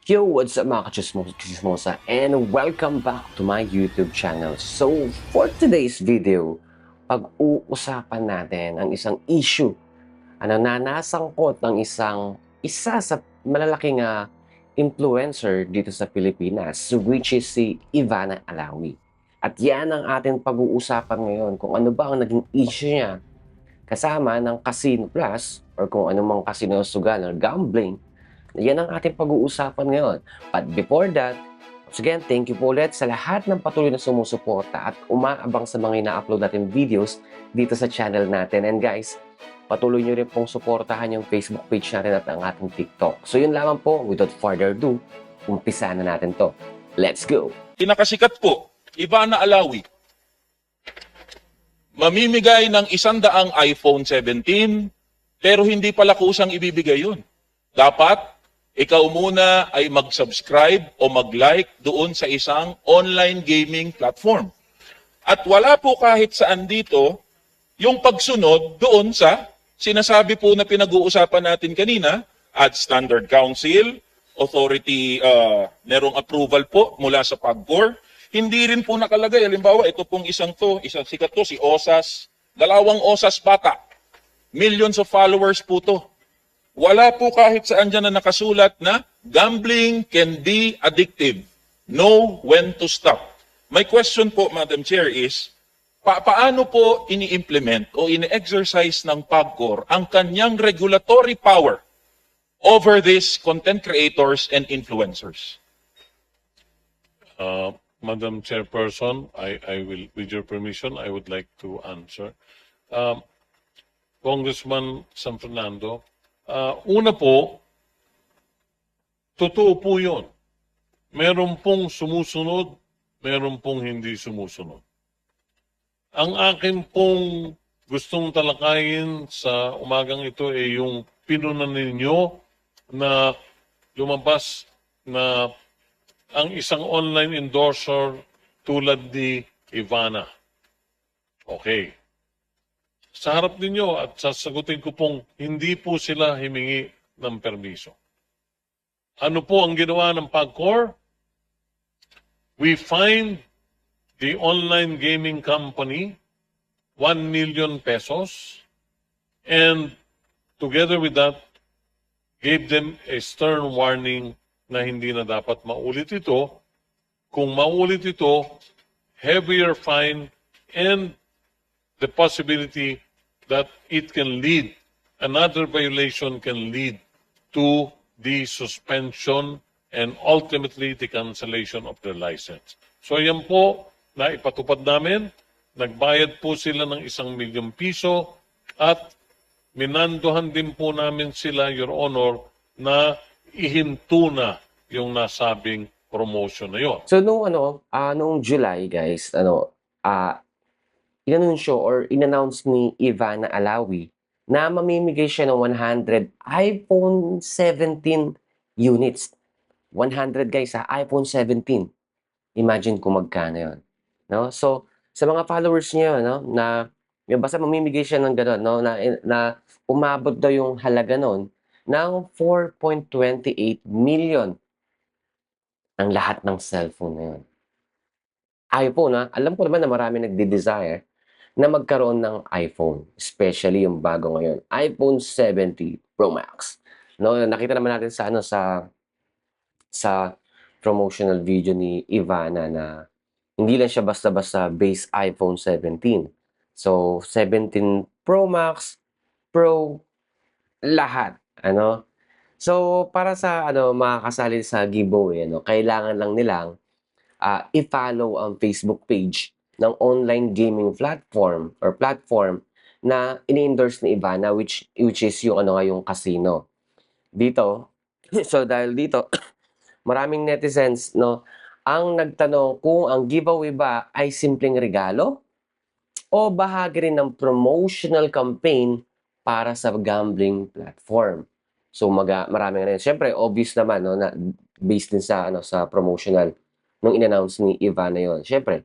Yo, what's up mga kachismosa and welcome back to my YouTube channel. So, for today's video, pag-uusapan natin ang isang issue na nasangkot ng isa sa malalaking influencer dito sa Pilipinas, which is si Ivana Alawi. At yan ang ating pag-uusapan ngayon, kung ano ba ang naging issue niya kasama ng Casino Plus or kung anumang casino sugal or gambling. Yan ang ating pag-uusapan ngayon. But before that, once again, thank you po ulit sa lahat ng patuloy na sumusuporta at umaabang sa mga ina-upload natin videos dito sa channel natin. And guys, patuloy nyo rin pong suportahan yung Facebook page natin at ang ating TikTok. So yun lamang po, without further ado, umpisa na natin to. Let's go! Pinakasikat po, Ivana Alawi, mamimigay ng 100 iPhone 17, pero hindi pala kusang ibibigay yun. Dapat, ikaw muna ay mag-subscribe o mag-like doon sa isang online gaming platform. At wala po kahit saan dito yung pagsunod doon sa sinasabi po na pinag-uusapan natin kanina at Standard Council, authority, merong approval po mula sa PAGCOR. Hindi rin po nakalagay. Halimbawa, ito pong isang sikat to, si Osas, 2 Osas bata. Millions of followers po to. Wala po kahit saan dyan na nakasulat na gambling can be addictive. Know when to stop. My question po, Madam Chair, is paano po ini-implement o ini-exercise ng PAGCOR ang kanyang regulatory power over these content creators and influencers? Madam Chairperson, I will, with your permission, I would like to answer. Congressman San Fernando, una po, totoo po yun. Meron pong sumusunod, meron pong hindi sumusunod. Ang akin pong gustong talakayin sa umagang ito ay yung pinunan ninyo na lumabas na ang isang online endorser tulad ni Ivana. Okay. Sa harap ninyo at sasagutin ko pong hindi po sila himingi ng permiso. Ano po ang ginawa ng PAGCOR? We fined the online gaming company 1 million pesos and together with that, gave them a stern warning na hindi na dapat maulit ito. Kung maulit ito, heavier fine and the possibility that it can lead, another violation can lead to the suspension and ultimately the cancellation of their license. So yan po na ipatupad namin. Nagbayad po sila ng 1 milyong piso at minandohan din po namin sila, Your Honor, na ihinto na yung nasabing promotion na yon. So noong July guys, inanunsyo or inannounce ni Ivana Alawi na mamimigay siya ng 100 iPhone 17 units. 100 guys iPhone 17. Imagine kung magkano yun. No? So, sa mga followers niya, no, na basta mamimigay siya ng gano'n, no, na umabot daw yung halaga nun ng 4.28 million ang lahat ng cellphone na yun. iPhone, alam ko naman na marami nagde-desire na magkaroon ng iPhone, especially yung bago ngayon, iPhone 70 Pro Max. No, nakita naman natin sa promotional video ni Ivana na hindi lang siya basta-basta base iPhone 17. So, 17 Pro Max, Pro, lahat. So, para sa makakasali sa giveaway, kailangan lang nilang i-follow ang Facebook page ng online gaming platform na ini-endorse ni Ivana which is yung yung casino. Dito, so dahil dito, maraming netizens ang nagtanong kung ang giveaway ba ay simpleng regalo o bahagi rin ng promotional campaign para sa gambling platform. So maraming rin. Siyempre, obvious naman na based din sa promotional nung in-announce ni Ivana yon. Siyempre,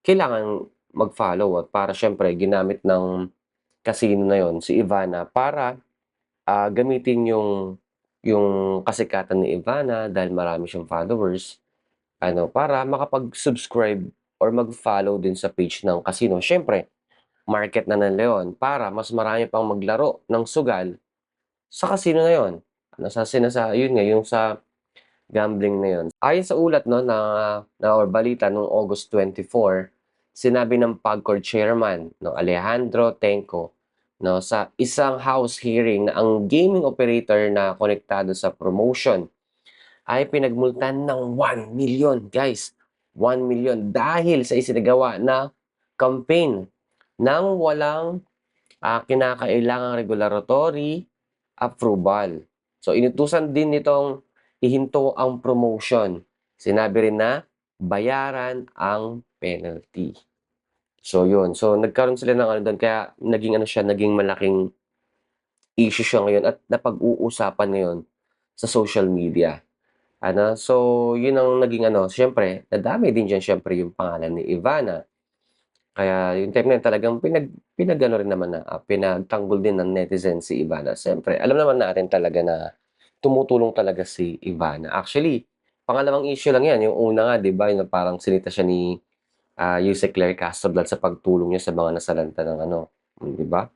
kailangan mag-follow at para siyempre ginamit ng casino na yon si Ivana para gamitin yung yung kasikatan ni Ivana dahil marami siyang followers, para makapag-subscribe or mag-follow din sa page ng casino. Siyempre, market na ng Leon para mas marami pang maglaro ng sugal sa casino na yun. Yun nga, yung sa gambling na yun. Ayon sa ulat, no, or balita noong August 24, sinabi ng PAGCOR chairman, no, Alejandro Tenco, no, sa isang House hearing na ang gaming operator na konektado sa promotion ay pinagmultan ng 1 million, guys. 1 million dahil sa isinagawa na campaign ng walang kinakailangang regulatory approval. So, inutusan din nitong ihinto ang promotion. Sinabi rin na bayaran ang penalty. So, yun. So, nagkaroon sila ng doon. Kaya naging malaking issue siya ngayon at napag-uusapan ngayon sa social media. So, yun ang naging siyempre, nadami din diyan siyempre yung pangalan ni Ivana. Kaya yung time na yun talagang pinag-ano rin naman na, pinagtanggol din ng netizen si Ivana. Siyempre, alam naman natin talaga na tumutulong talaga si Ivana. Actually, pangalawang issue lang yan. Yung una nga, di ba, yung parang sinita siya ni Yusek Claire Castro sa pagtulong niya sa mga nasalanta ng di ba?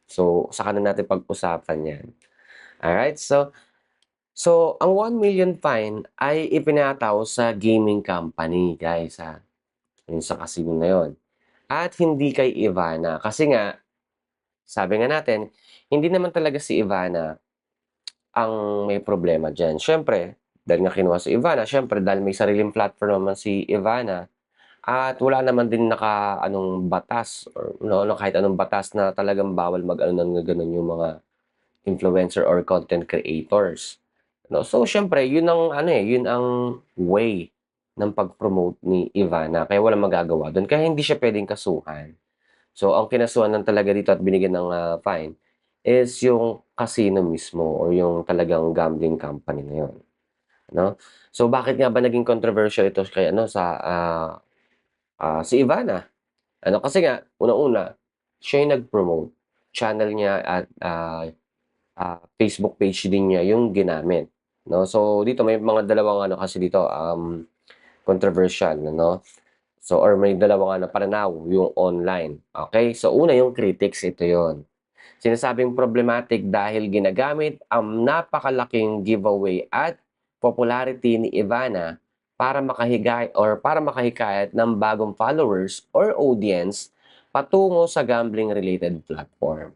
So, saka na natin pag-usapan yan. Alright, so ang 1 million fine ay ipinataw sa gaming company, guys, yung sa casino na yon. At hindi kay Ivana. Kasi nga, sabi nga natin, hindi naman talaga si Ivana ang may problema dyan. Siyempre, dahil nga kinuha si Ivana, siyempre dahil may sariling platform naman si Ivana, at wala naman din anong batas or kahit anong batas na talagang bawal mag-ano ng ganun yung mga influencer or content creators. So siyempre, yun ang way ng pag-promote ni Ivana. Kaya walang magagawa doon. Kaya hindi siya pwedeng kasuhan. So, ang kinasuhan lang talaga dito at binigyan ng fine is yung casino mismo or yung talagang gambling company na yun. So, bakit nga ba naging controversial ito kay si Ivana? Kasi nga, unang-una, siya yung nag-promote. Channel niya at Facebook page din niya yung ginamit. So, dito may mga dalawang kasi dito, controversial, So, or may dalawang pananaw yung online. Okay? So, una yung critics, ito yon. Sinasabing problematic dahil ginagamit ang napakalaking giveaway at popularity ni Ivana para makahikayat ng bagong followers or audience patungo sa gambling-related platform.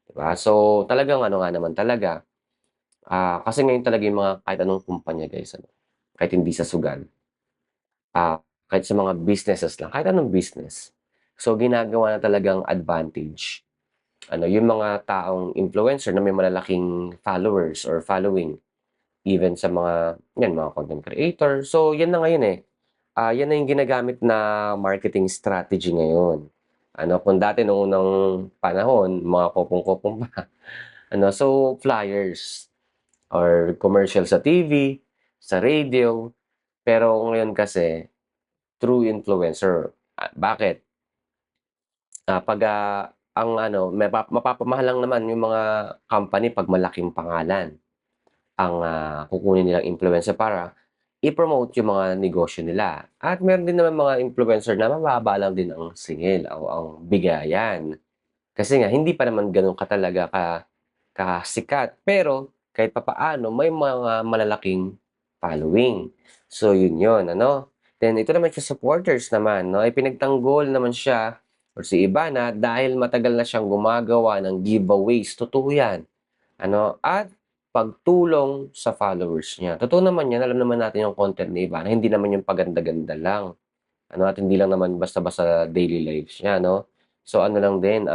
Diba? So, talagang nga naman talaga, kasi ngayon talaga yung mga kahit anong kumpanya, guys, kahit hindi sa sugal, kahit sa mga businesses lang, kahit anong business. So, ginagawa na talagang advantage. Yung mga taong influencer na may malalaking followers or following, even sa mga content creator. So, yan na ngayon yan na yung ginagamit na marketing strategy ngayon. Kung dati noong unang panahon, mga kopong-kopong pa, so flyers or commercial sa TV, sa radio, pero ngayon kasi, true influencer. Bakit? Pag ang mapapamahal lang naman yung mga company pag malaking pangalan ang kukunin nilang influencer para i-promote yung mga negosyo nila. At meron din naman mga influencer na mababa lang din ang singil o ang bigayan. Kasi nga, hindi pa naman ganun kasikat. Pero, kahit papaano, may mga malalaking following. So, yun, Then, ito naman sa supporters naman, ay pinagtanggol naman siya or si Ivana dahil matagal na siyang gumagawa ng giveaways. Totoo yan. At pagtulong sa followers niya. Totoo naman yan, alam naman natin yung content ni Ivana, hindi naman yung paganda-ganda lang. At hindi lang naman basta-basta daily lives niya, So, lang din,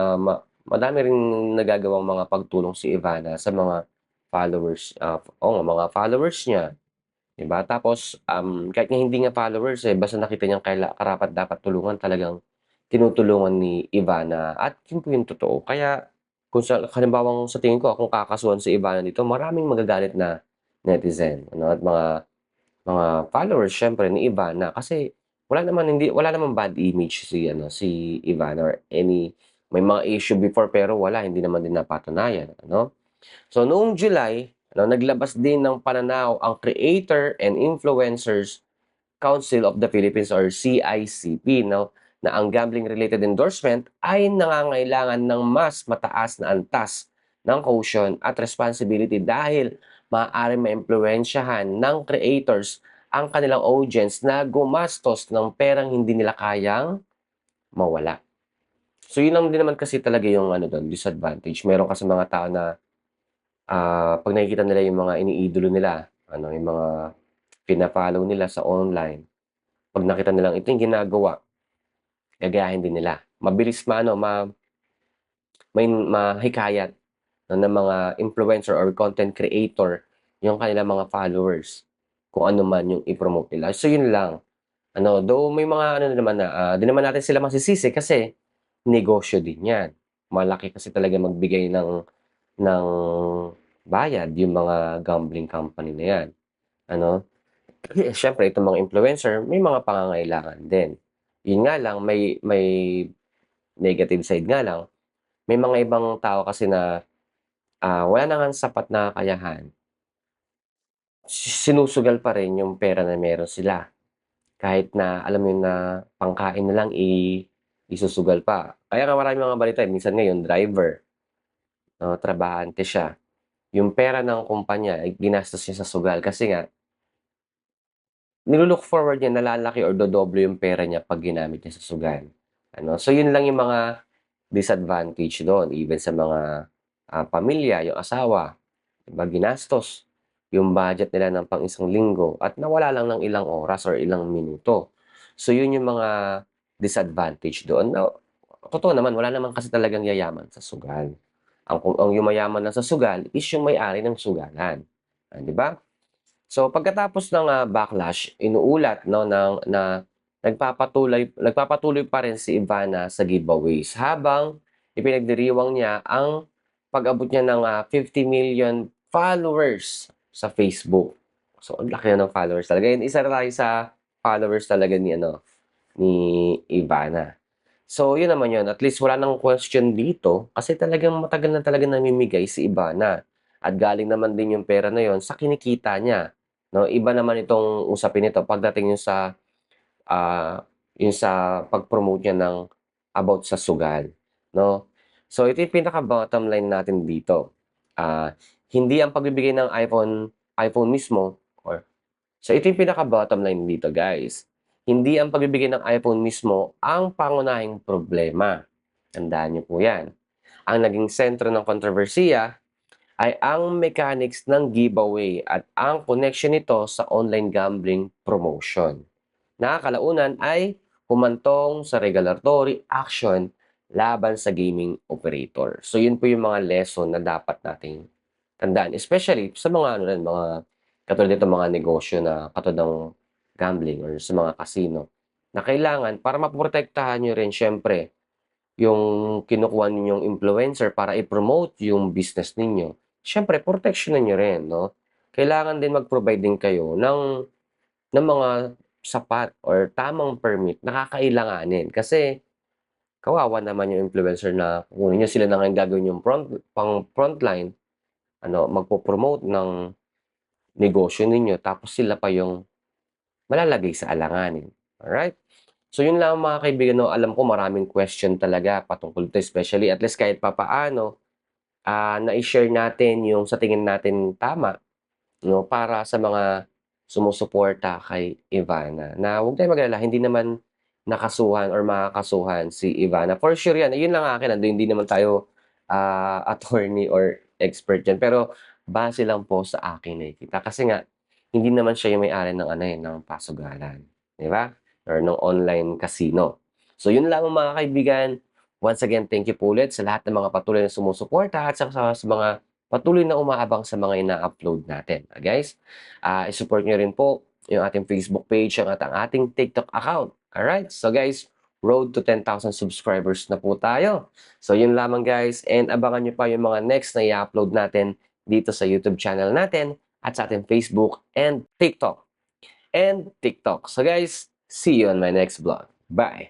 madami rin nagagawang mga pagtulong si Ivana sa mga followers, mga followers niya, 'di ba? Tapos, kahit nga hindi nga followers, basta nakita niyang karapat-dapat tulungan, talagang tinutulungan ni Ivana at yun po yung totoo. Kaya kung halimbawang sa tingin ko, kung kakasuhan si Ivana dito, maraming magagalit na netizen, at mga followers siyempre ni Ivana kasi wala namang bad image si Ivana or may mga issue before pero hindi naman din napatunayan, So noong July, Naglabas din ng pananaw ang Creator and Influencers Council of the Philippines or CICP, na ang gambling-related endorsement ay nangangailangan ng mas mataas na antas ng caution at responsibility dahil maaaring maimpluwensyahan ng creators ang kanilang audience na gumastos ng perang hindi nila kayang mawala. So yun lang din naman kasi talaga yung doon, disadvantage. Meron kasi mga tao na pag nakikita nila yung mga iniidolo nila, yung mga pina-follow nila sa online, pag nakita nilang ito yung ginagawa, gagayahin din nila. Mabilis may mahikayat ng mga influencer or content creator yung kanilang mga followers kung ano man yung i-promote nila. So yun lang. Though may mga naman na, di naman natin sila masisisi kasi negosyo din yan. Malaki kasi talaga magbigay ng bayad yung mga gambling company na yan. Siyempre itong mga influencer, may mga pangangailangan din. Yun nga lang, may negative side nga lang. May mga ibang tao kasi na wala na ngang sapat na kakayahan, sinusugal pa rin yung pera na meron sila. Kahit na alam mo yun na pangkain na lang isusugal pa. Kaya nga maraming mga balita, minsan ngayon driver, trabahante siya. Yung pera ng kumpanya ay ginastos niya sa sugal kasi nga nilu-look forward niya na lalaki or dodoble yung pera niya pag ginamit niya sa sugal. So yun lang yung mga disadvantage doon even sa mga pamilya, yung asawa, 'di ba, ginastos yung budget nila ng pang-isang linggo at nawala lang ng ilang oras or ilang minuto. So yun yung mga disadvantage doon na totoo naman wala naman kasi talagang yayaman sa sugal. Ang yumayaman lang sa sugal is yung may-ari ng sugalan, 'di ba? So pagkatapos ng backlash, inuulat na nagpapatuloy pa rin si Ivana sa giveaways habang ipinagdiriwang niya ang pag-abot niya ng 50 million followers sa Facebook. So ang laki na ng followers talaga. Yan, isa na tayo sa followers talaga ni Ivana. So yun naman yun, at least wala nang question dito kasi talagang matagal na talaga namimigay si Ivana. At galing naman din yung pera na yun sa kinikita niya. Iba naman itong usapin nito pagdating yung sa pag-promote niya ng about sa sugal, no? So ito yung pinaka-bottom line natin dito. Hindi ang pagbibigay ng iPhone mismo so ito yung pinaka-bottom line dito, guys. Hindi ang pagbibigay ng iPhone mismo ang pangunahing problema. Tandaan niyo po 'yan. Ang naging sentro ng kontrobersiya ay ang mechanics ng giveaway at ang connection nito sa online gambling promotion. Na kalaunan ay humantong sa regulatory action laban sa gaming operator. So yun po yung mga lesson na dapat nating tandaan, especially sa mga mga katulad nito mga negosyo na katulad ng gambling or sa mga casino na kailangan para maprotektahan niyo rin siyempre yung kinukuha ninyong influencer para i-promote yung business ninyo, siyempre proteksyonan niyo rin, no? Kailangan din mag-provide din kayo ng mga sapat or tamang permit na kakailanganin. Kasi kawawa naman yung influencer na kukunin niyo, sila na nga yung gagawin yung frontline, magpo-promote ng negosyo ninyo tapos sila pa yung malalagay sa alanganin. Alright? So yun lang mga kaibigan, alam ko maraming question talaga patungkol dito, especially at least kahit papaano, na-i-share natin yung sa tingin natin tama, para sa mga sumusuporta kay Ivana. Na huwag tayong mag-alala, hindi naman nakasuhan or makakasuhan si Ivana. For sure yan, yun lang akin, hindi naman tayo attorney or expert dyan. Pero base lang po sa akin nakikita. Kasi nga, hindi naman siya yung may-ari ng ng pasugalan. Di ba? Or ng online casino. So yun lang mga kaibigan. Once again, thank you po ulit sa lahat ng mga patuloy na sumusuporta at sa mga patuloy na umaabang sa mga ina-upload natin. Guys, i-support nyo rin po yung ating Facebook page at ang ating TikTok account. Alright? So guys, road to 10,000 subscribers na po tayo. So yun lamang guys, and abangan nyo pa yung mga next na i-upload natin dito sa YouTube channel natin at sa ating Facebook and TikTok. So guys, see you on my next vlog. Bye!